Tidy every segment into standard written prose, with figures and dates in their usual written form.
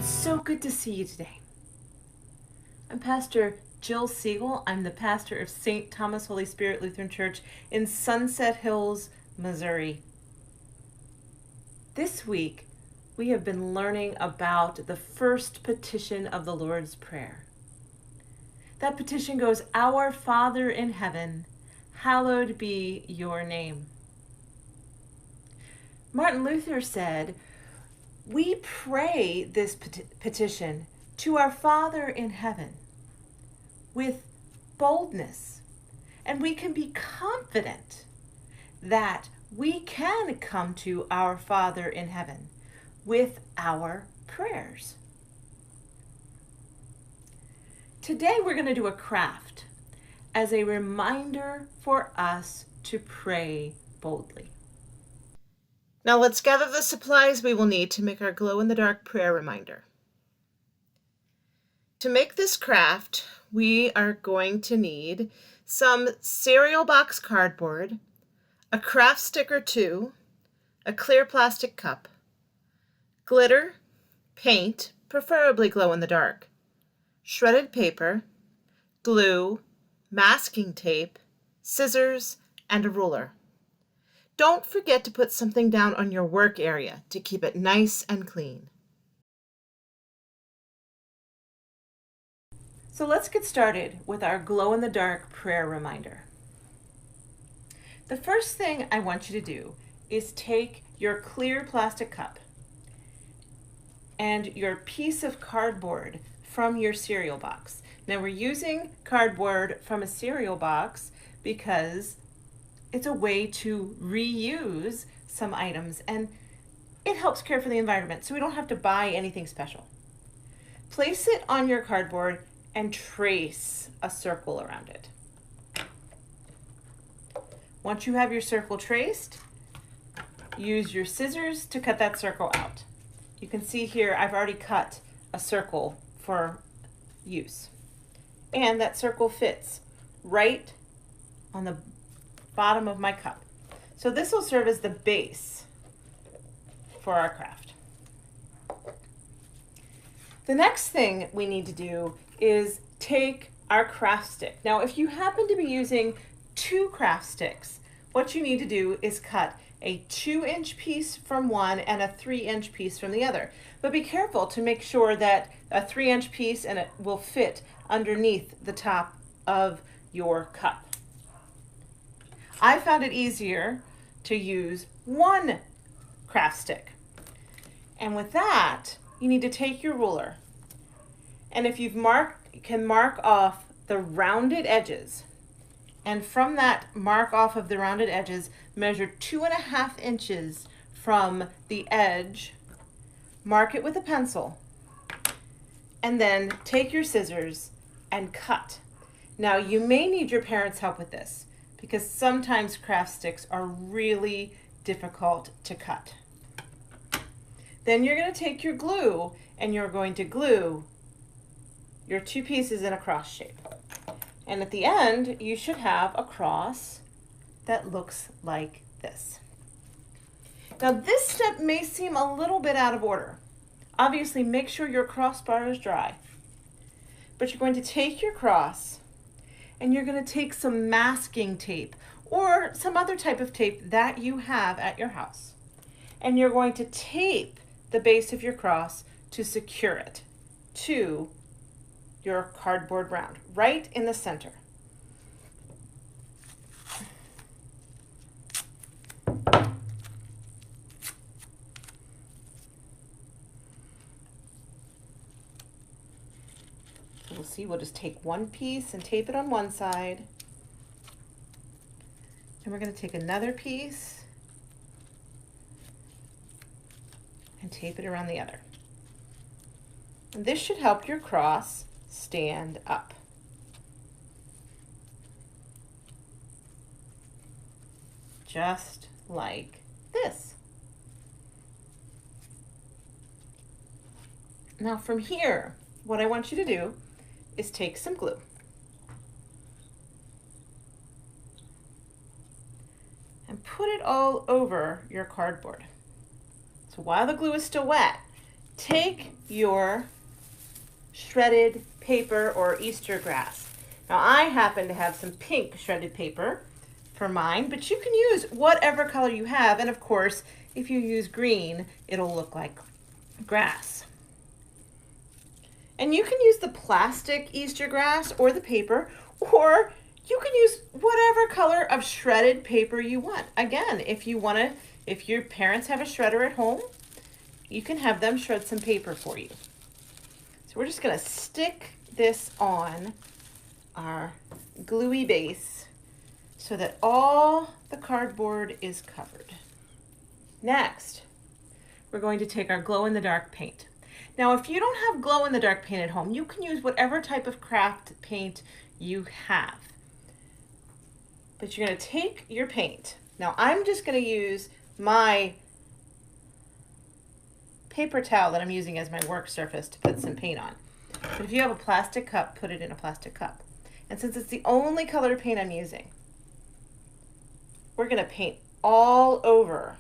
It's so good to see you today. I'm Pastor Jill Seagle. I'm the pastor of St. Thomas Holy Spirit Lutheran Church in Sunset Hills, Missouri. This week, we have been learning about the first petition of the Lord's Prayer. That petition goes, "Our Father in heaven, hallowed be your name." Martin Luther said, we pray this petition to our Father in heaven with boldness, and we can be confident that we can come to our Father in heaven with our prayers. Today we're going to do a craft as a reminder for us to pray boldly. Now let's gather the supplies we will need to make our glow-in-the-dark prayer reminder. To make this craft, we are going to need some cereal box cardboard, a craft stick or two, a clear plastic cup, glitter, paint, preferably glow-in-the-dark, shredded paper, glue, masking tape, scissors, and a ruler. Don't forget to put something down on your work area to keep it nice and clean. So let's get started with our glow-in-the-dark prayer reminder. The first thing I want you to do is take your clear plastic cup and your piece of cardboard from your cereal box. Now we're using cardboard from a cereal box because it's a way to reuse some items, and it helps care for the environment, so we don't have to buy anything special. Place it on your cardboard and trace a circle around it. Once you have your circle traced, use your scissors to cut that circle out. You can see here I've already cut a circle for use. And that circle fits right on the bottom of my cup. So this will serve as the base for our craft. The next thing we need to do is take our craft stick. Now, if you happen to be using 2 craft sticks, what you need to do is cut a 2-inch piece from one and a 3-inch piece from the other. But be careful to make sure that a 3-inch piece and it will fit underneath the top of your cup. I found it easier to use 1 craft stick. And with that, you need to take your ruler. And if you can mark off the rounded edges. And from that mark off of the rounded edges, measure 2.5 inches from the edge. Mark it with a pencil. And then take your scissors and cut. Now you may need your parents' help with this, because sometimes craft sticks are really difficult to cut. Then you're going to take your glue and you're going to glue your 2 pieces in a cross shape. And at the end, you should have a cross that looks like this. Now this step may seem a little bit out of order. Obviously, make sure your crossbar is dry. But you're going to take your cross and you're going to take some masking tape or some other type of tape that you have at your house. And you're going to tape the base of your cross to secure it to your cardboard round, right in the center. So we'll see, we'll just take 1 piece and tape it on one side. And we're going to take another piece and tape it around the other. And this should help your cross stand up. Just like this. Now from here, what I want you to do is take some glue. And put it all over your cardboard. So while the glue is still wet, take your shredded paper or Easter grass. Now I happen to have some pink shredded paper for mine, but you can use whatever color you have, and of course if you use green it'll look like grass. And you can use the plastic Easter grass or the paper, or you can use whatever color of shredded paper you want. Again, if your parents have a shredder at home, you can have them shred some paper for you. So we're just gonna stick this on our gluey base so that all the cardboard is covered. Next, we're going to take our glow-in-the-dark paint. Now, if you don't have glow-in-the-dark paint at home, you can use whatever type of craft paint you have. But you're gonna take your paint. Now, I'm just gonna use my paper towel that I'm using as my work surface to put some paint on. But if you have a plastic cup, put it in a plastic cup. And since it's the only color paint I'm using, we're gonna paint all over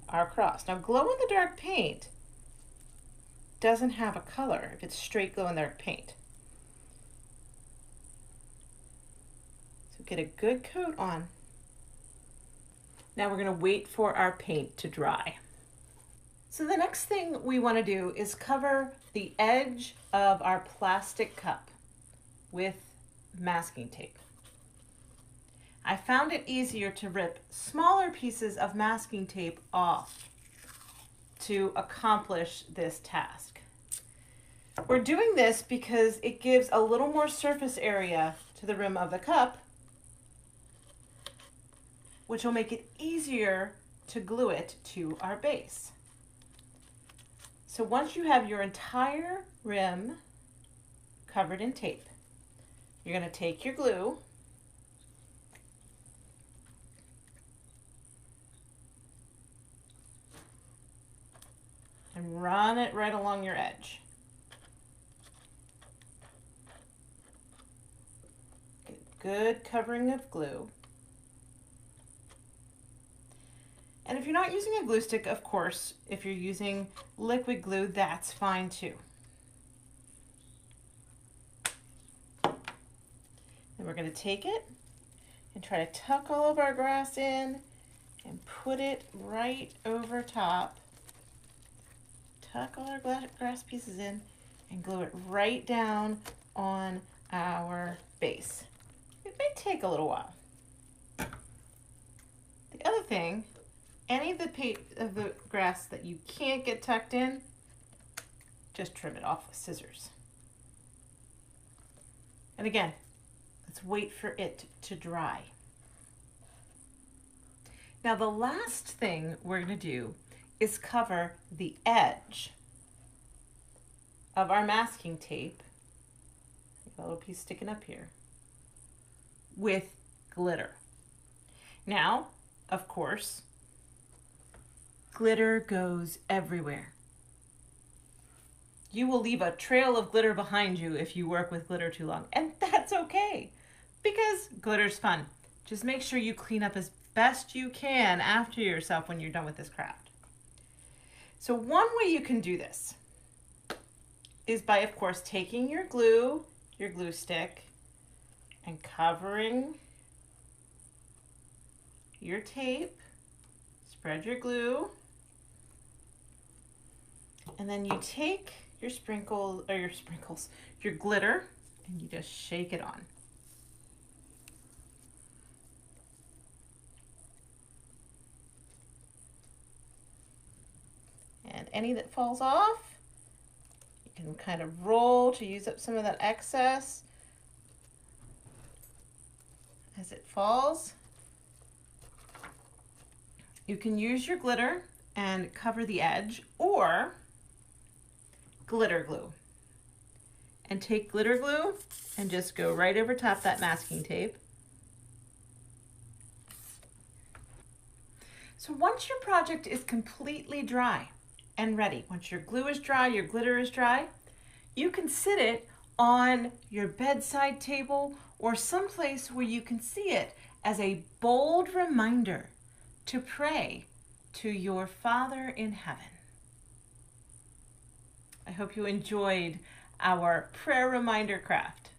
our cross. Now, glow-in-the-dark paint doesn't have a color if it's straight glow-in-the-dark paint. So get a good coat on. Now we're gonna wait for our paint to dry. So the next thing we wanna do is cover the edge of our plastic cup with masking tape. I found it easier to rip smaller pieces of masking tape off to accomplish this task. We're doing this because it gives a little more surface area to the rim of the cup, which will make it easier to glue it to our base. So once you have your entire rim covered in tape, you're going to take your glue and run it right along your edge. Get good covering of glue. And if you're not using a glue stick, of course, if you're using liquid glue, that's fine too. And we're going to take it and try to tuck all of our grass in and put it right over top. Tuck all our grass pieces in and glue it right down on our base. It may take a little while. The other thing, any of the grass that you can't get tucked in, just trim it off with scissors. And again, let's wait for it to dry. Now the last thing we're going to do is cover the edge of our masking tape, a little piece sticking up here, with glitter. Now, of course, glitter goes everywhere. You will leave a trail of glitter behind you if you work with glitter too long, and that's okay, because glitter's fun. Just make sure you clean up as best you can after yourself when you're done with this craft. So one way you can do this is by, of course, taking your glue stick, and covering your tape. Spread your glue, and then you take your your glitter, and you just shake it on. And any that falls off, you can kind of roll to use up some of that excess as it falls. You can use your glitter and cover the edge, or glitter glue. And take glitter glue and just go right over top that masking tape. So once your project is completely dry and ready, once your glue is dry, your glitter is dry, you can sit it on your bedside table or someplace where you can see it as a bold reminder to pray to your Father in heaven. I hope you enjoyed our prayer reminder craft.